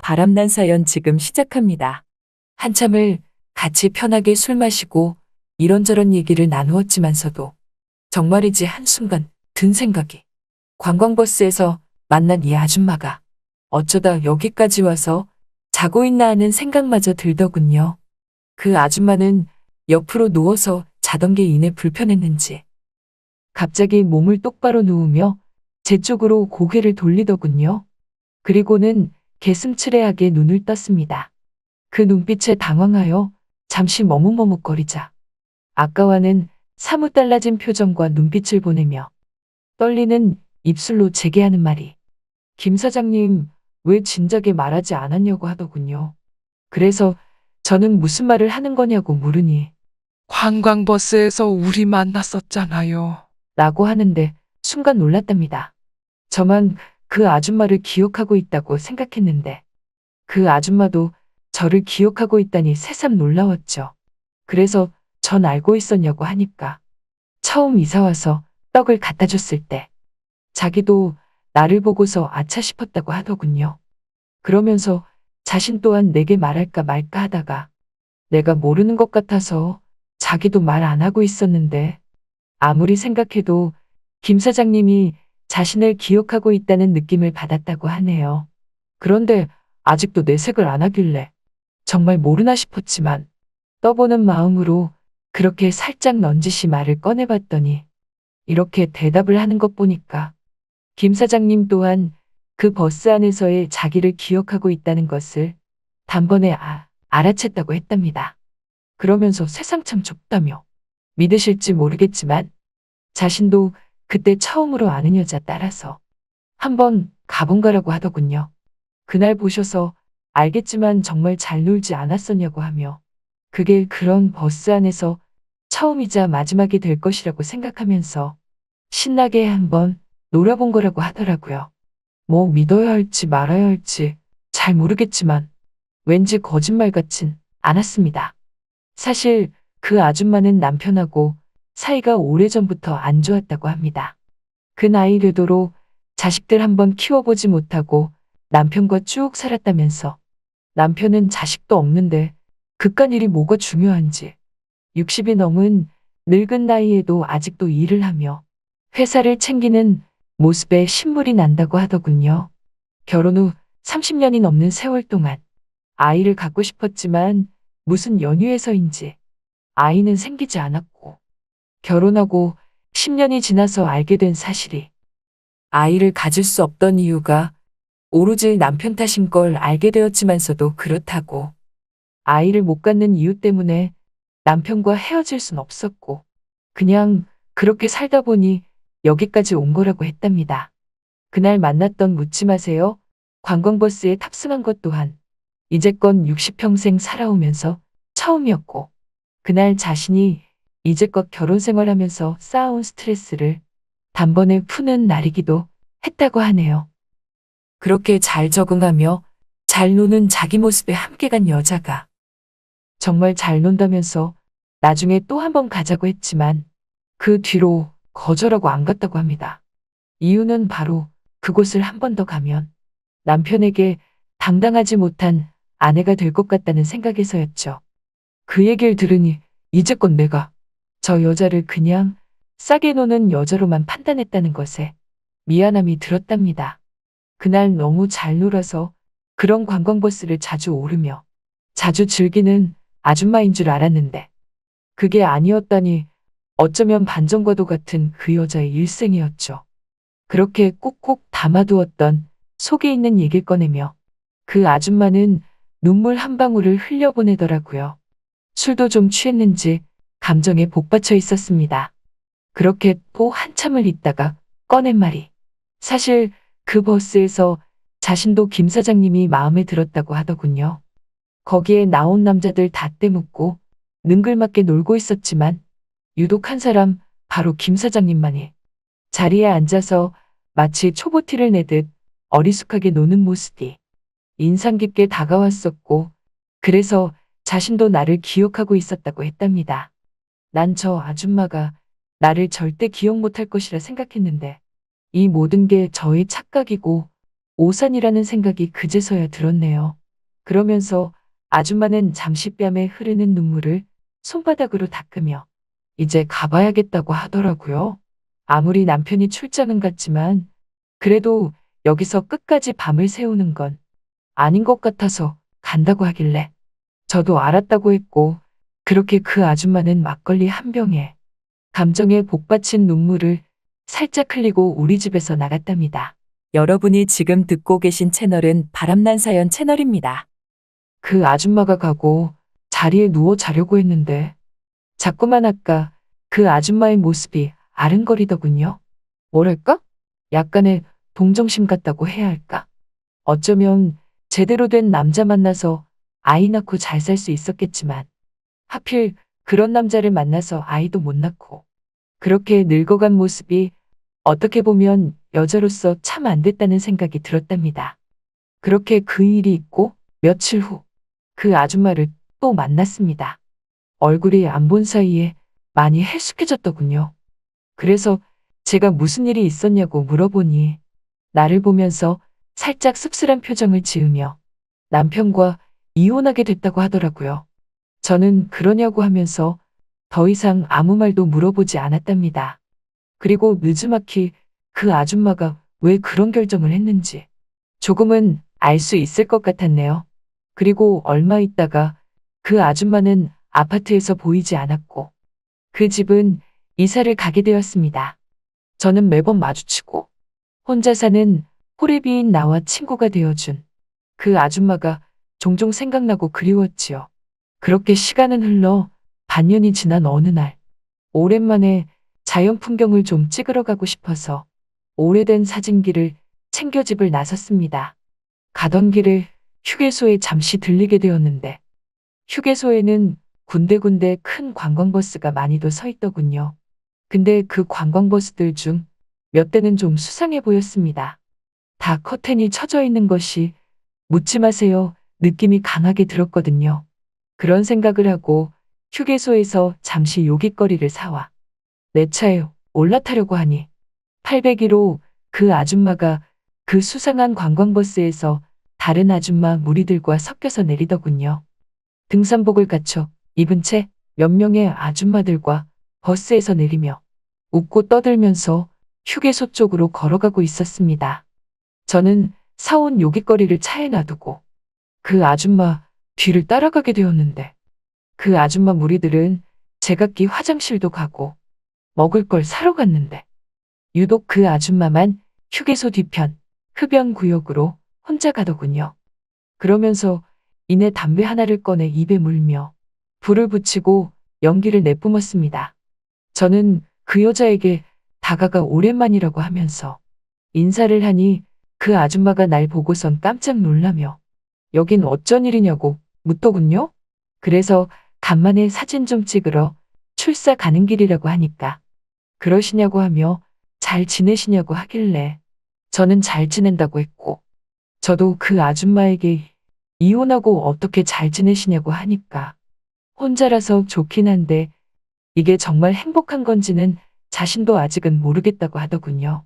바람난 사연 지금 시작합니다. 한참을 같이 편하게 술 마시고 이런저런 얘기를 나누었지만서도 정말이지 한순간 든 생각이 관광버스에서 만난 이 아줌마가 어쩌다 여기까지 와서 자고 있나 하는 생각마저 들더군요. 그 아줌마는 옆으로 누워서 자던 게 이내 불편했는지 갑자기 몸을 똑바로 누우며 제 쪽으로 고개를 돌리더군요. 그리고는 개슴츠레하게 눈을 떴습니다. 그 눈빛에 당황하여 잠시 머뭇머뭇거리자 아까와는 사뭇 달라진 표정과 눈빛을 보내며 떨리는 입술로 제게 하는 말이 김 사장님 왜 진작에 말하지 않았냐고 하더군요. 그래서 저는 무슨 말을 하는 거냐고 물으니 관광버스에서 우리 만났었잖아요. 라고 하는데 순간 놀랐답니다. 저만 그 아줌마를 기억하고 있다고 생각했는데 그 아줌마도 저를 기억하고 있다니 새삼 놀라웠죠. 그래서 전 알고 있었냐고 하니까 처음 이사와서 떡을 갖다 줬을 때 자기도 나를 보고서 아차 싶었다고 하더군요. 그러면서 자신 또한 내게 말할까 말까 하다가 내가 모르는 것 같아서 자기도 말 안 하고 있었는데 아무리 생각해도 김 사장님이 자신을 기억하고 있다는 느낌을 받았다고 하네요. 그런데 아직도 내색을 안 하길래 정말 모르나 싶었지만 떠보는 마음으로 그렇게 살짝 넌지시 말을 꺼내봤더니 이렇게 대답을 하는 것 보니까 김 사장님 또한 그 버스 안에서의 자기를 기억하고 있다는 것을 단번에 알아챘다고 했답니다. 그러면서 세상 참 좁다며 믿으실지 모르겠지만 자신도 그때 처음으로 아는 여자 따라서 한번 가본 거라고 하더군요. 그날 보셔서 알겠지만 정말 잘 놀지 않았었냐고 하며 그게 그런 버스 안에서 처음이자 마지막이 될 것이라고 생각하면서 신나게 한번 놀아본 거라고 하더라고요. 뭐 믿어야 할지 말아야 할지 잘 모르겠지만 왠지 거짓말 같진 않았습니다. 사실 그 아줌마는 남편하고 사이가 오래전부터 안 좋았다고 합니다. 그 나이 되도록 자식들 한번 키워보지 못하고 남편과 쭉 살았다면서 남편은 자식도 없는데 그깟 일이 뭐가 중요한지 60이 넘은 늙은 나이에도 아직도 일을 하며 회사를 챙기는 모습에 신물이 난다고 하더군요. 결혼 후 30년이 넘는 세월 동안 아이를 갖고 싶었지만 무슨 연유에서인지 아이는 생기지 않았고 결혼하고 10년이 지나서 알게 된 사실이 아이를 가질 수 없던 이유가 오로지 남편 탓인 걸 알게 되었지만서도 그렇다고 아이를 못 갖는 이유 때문에 남편과 헤어질 순 없었고 그냥 그렇게 살다 보니 여기까지 온 거라고 했답니다. 그날 만났던 묻지 마세요. 관광버스에 탑승한 것 또한 이제껏 60평생 살아오면서 처음이었고 그날 자신이 이제껏 결혼 생활하면서 쌓아온 스트레스를 단번에 푸는 날이기도 했다고 하네요. 그렇게 잘 적응하며 잘 노는 자기 모습에 함께 간 여자가 정말 잘 논다면서 나중에 또 한 번 가자고 했지만 그 뒤로 거절하고 안 갔다고 합니다. 이유는 바로 그곳을 한 번 더 가면 남편에게 당당하지 못한 아내가 될 것 같다는 생각에서였죠. 그 얘기를 들으니 이제껏 내가 저 여자를 그냥 싸게 노는 여자로만 판단했다는 것에 미안함이 들었답니다. 그날 너무 잘 놀아서 그런 관광버스를 자주 오르며 자주 즐기는 아줌마인 줄 알았는데 그게 아니었다니 어쩌면 반전과도 같은 그 여자의 일생이었죠. 그렇게 꾹꾹 담아두었던 속에 있는 얘기를 꺼내며 그 아줌마는 눈물 한 방울을 흘려보내더라고요. 술도 좀 취했는지 감정에 복받쳐 있었습니다. 그렇게 또 한참을 있다가 꺼낸 말이 사실 그 버스에서 자신도 김 사장님이 마음에 들었다고 하더군요. 거기에 나온 남자들 다 떼묻고 능글맞게 놀고 있었지만 유독 한 사람 바로 김 사장님만이 자리에 앉아서 마치 초보티를 내듯 어리숙하게 노는 모습이 인상 깊게 다가왔었고 그래서 자신도 나를 기억하고 있었다고 했답니다. 난 저 아줌마가 나를 절대 기억 못할 것이라 생각했는데 이 모든 게 저의 착각이고 오산이라는 생각이 그제서야 들었네요. 그러면서 아줌마는 잠시 뺨에 흐르는 눈물을 손바닥으로 닦으며 이제 가봐야겠다고 하더라고요. 아무리 남편이 출장은 갔지만 그래도 여기서 끝까지 밤을 새우는 건 아닌 것 같아서 간다고 하길래 저도 알았다고 했고 그렇게 그 아줌마는 막걸리 한 병에 감정에 복받친 눈물을 살짝 흘리고 우리 집에서 나갔답니다. 여러분이 지금 듣고 계신 채널은 바람난 사연 채널입니다. 그 아줌마가 가고 자리에 누워 자려고 했는데 자꾸만 아까 그 아줌마의 모습이 아른거리더군요. 뭐랄까? 약간의 동정심 같다고 해야 할까? 어쩌면 제대로 된 남자 만나서 아이 낳고 잘 살 수 있었겠지만 하필 그런 남자를 만나서 아이도 못 낳고 그렇게 늙어간 모습이 어떻게 보면 여자로서 참 안 됐다는 생각이 들었답니다. 그렇게 그 일이 있고 며칠 후 그 아줌마를 또 만났습니다. 얼굴이 안 본 사이에 많이 해숙해졌더군요. 그래서 제가 무슨 일이 있었냐고 물어보니 나를 보면서 살짝 씁쓸한 표정을 지으며 남편과 이혼하게 됐다고 하더라고요. 저는 그러냐고 하면서 더 이상 아무 말도 물어보지 않았답니다. 그리고 느지막이 그 아줌마가 왜 그런 결정을 했는지 조금은 알 수 있을 것 같았네요. 그리고 얼마 있다가 그 아줌마는 아파트에서 보이지 않았고 그 집은 이사를 가게 되었습니다. 저는 매번 마주치고 혼자 사는 호래비인 나와 친구가 되어준 그 아줌마가 종종 생각나고 그리웠지요. 그렇게 시간은 흘러 반년이 지난 어느 날 오랜만에 자연 풍경을 좀 찍으러 가고 싶어서 오래된 사진기를 챙겨 집을 나섰습니다. 가던 길을 휴게소에 잠시 들리게 되었는데 휴게소에는 군데군데 큰 관광버스가 많이도 서 있더군요. 근데 그 관광버스들 중 몇 대는 좀 수상해 보였습니다. 다 커튼이 쳐져 있는 것이 묻지 마세요 느낌이 강하게 들었거든요. 그런 생각을 하고 휴게소에서 잠시 요깃거리를 사와 내 차에 올라타려고 하니 801호 그 아줌마가 그 수상한 관광버스에서 다른 아줌마 무리들과 섞여서 내리더군요. 등산복을 갖춰 입은 채 몇 명의 아줌마들과 버스에서 내리며 웃고 떠들면서 휴게소 쪽으로 걸어가고 있었습니다. 저는 사온 요깃거리를 차에 놔두고 그 아줌마 뒤를 따라가게 되었는데 그 아줌마 무리들은 제각기 화장실도 가고 먹을 걸 사러 갔는데 유독 그 아줌마만 휴게소 뒤편 흡연 구역으로 혼자 가더군요. 그러면서 이내 담배 하나를 꺼내 입에 물며 불을 붙이고 연기를 내뿜었습니다. 저는 그 여자에게 다가가 오랜만이라고 하면서 인사를 하니 그 아줌마가 날 보고선 깜짝 놀라며 여긴 어쩐 일이냐고 묻더군요. 그래서 간만에 사진 좀 찍으러 출사 가는 길이라고 하니까 그러시냐고 하며 잘 지내시냐고 하길래 저는 잘 지낸다고 했고 저도 그 아줌마에게 이혼하고 어떻게 잘 지내시냐고 하니까 혼자라서 좋긴 한데 이게 정말 행복한 건지는 자신도 아직은 모르겠다고 하더군요.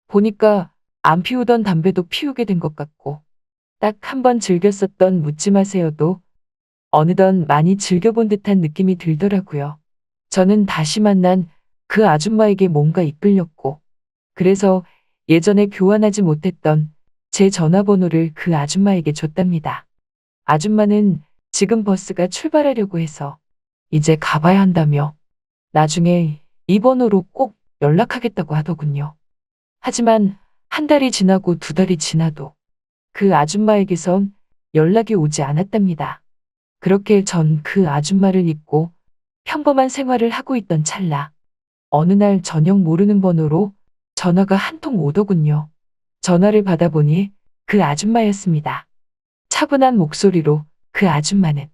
보니까 안 피우던 담배도 피우게 된 것 같고 딱 한 번 즐겼었던 묻지 마세요도 어느덧 많이 즐겨본 듯한 느낌이 들더라고요. 저는 다시 만난 그 아줌마에게 뭔가 이끌렸고 그래서 예전에 교환하지 못했던 제 전화번호를 그 아줌마에게 줬답니다. 아줌마는 지금 버스가 출발하려고 해서 이제 가봐야 한다며 나중에 이 번호로 꼭 연락하겠다고 하더군요. 하지만 한 달이 지나고 두 달이 지나도 그 아줌마에게선 연락이 오지 않았답니다. 그렇게 전 그 아줌마를 잊고 평범한 생활을 하고 있던 찰나 어느 날 전혀 모르는 번호로 전화가 한 통 오더군요. 전화를 받아보니 그 아줌마였습니다. 차분한 목소리로 그 아줌마는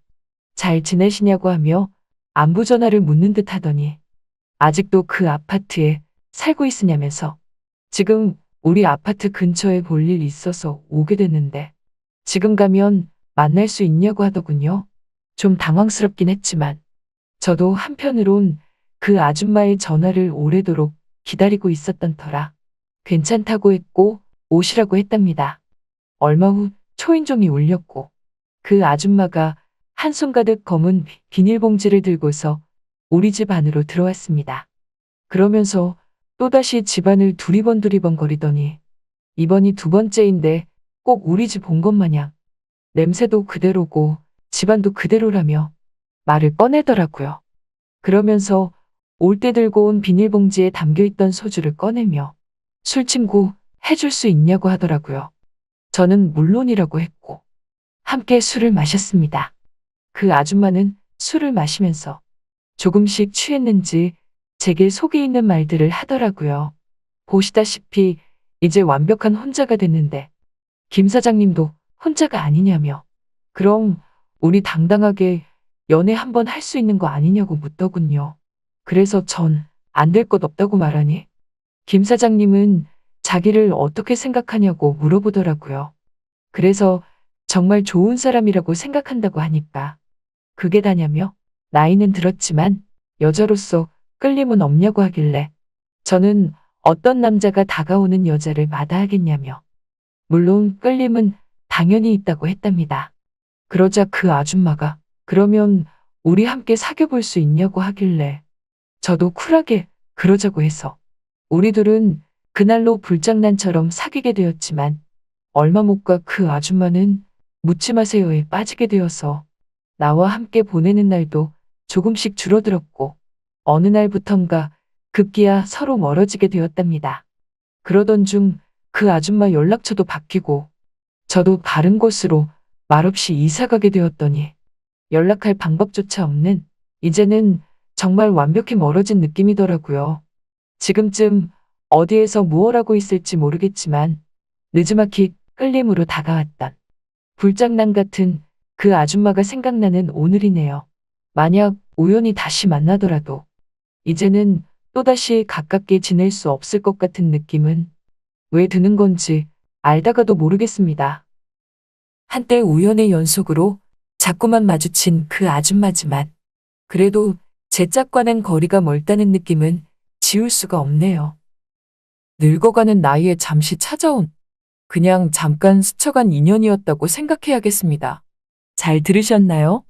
잘 지내시냐고 하며 안부 전화를 묻는 듯 하더니 아직도 그 아파트에 살고 있으냐면서 지금 우리 아파트 근처에 볼 일 있어서 오게 됐는데 지금 가면 만날 수 있냐고 하더군요. 좀 당황스럽긴 했지만 저도 한편으론 그 아줌마의 전화를 오래도록 기다리고 있었던 터라 괜찮다고 했고 오시라고 했답니다. 얼마 후 초인종이 울렸고 그 아줌마가 한 손 가득 검은 비닐봉지를 들고서 우리 집 안으로 들어왔습니다. 그러면서 또다시 집안을 두리번 거리더니 이번이 두 번째인데 꼭 우리 집 온 것 마냥 냄새도 그대로고 집안도 그대로라며 말을 꺼내더라고요. 그러면서 올 때 들고 온 비닐봉지에 담겨있던 소주를 꺼내며 술 친구 해줄 수 있냐고 하더라고요. 저는 물론이라고 했고 함께 술을 마셨습니다. 그 아줌마는 술을 마시면서 조금씩 취했는지 제게 속에 있는 말들을 하더라고요. 보시다시피 이제 완벽한 혼자가 됐는데 김 사장님도 혼자가 아니냐며 그럼 우리 당당하게 연애 한번 할 수 있는 거 아니냐고 묻더군요. 그래서 전 안 될 것 없다고 말하니 김 사장님은 자기를 어떻게 생각하냐고 물어보더라고요. 그래서 정말 좋은 사람이라고 생각한다고 하니까 그게 다냐며 나이는 들었지만 여자로서 끌림은 없냐고 하길래 저는 어떤 남자가 다가오는 여자를 마다하겠냐며 물론 끌림은 당연히 있다고 했답니다. 그러자 그 아줌마가 그러면 우리 함께 사귀어볼 수 있냐고 하길래 저도 쿨하게 그러자고 해서 우리 둘은 그날로 불장난처럼 사귀게 되었지만 얼마 못 가 그 아줌마는 묻지 마세요에 빠지게 되어서 나와 함께 보내는 날도 조금씩 줄어들었고 어느 날부턴가 급기야 서로 멀어지게 되었답니다. 그러던 중 그 아줌마 연락처도 바뀌고 저도 다른 곳으로 말없이 이사 가게 되었더니 연락할 방법조차 없는 이제는 정말 완벽히 멀어진 느낌이더라고요. 지금쯤 어디에서 무얼 하고 있을지 모르겠지만 느지막이 끌림으로 다가왔던 불장난 같은 그 아줌마가 생각나는 오늘이네요. 만약 우연히 다시 만나더라도 이제는 또다시 가깝게 지낼 수 없을 것 같은 느낌은 왜 드는 건지 알다가도 모르겠습니다. 한때 우연의 연속으로 자꾸만 마주친 그 아줌마지만 그래도 제 짝과는 거리가 멀다는 느낌은 지울 수가 없네요. 늙어가는 나이에 잠시 찾아온 그냥 잠깐 스쳐간 인연이었다고 생각해야겠습니다. 잘 들으셨나요?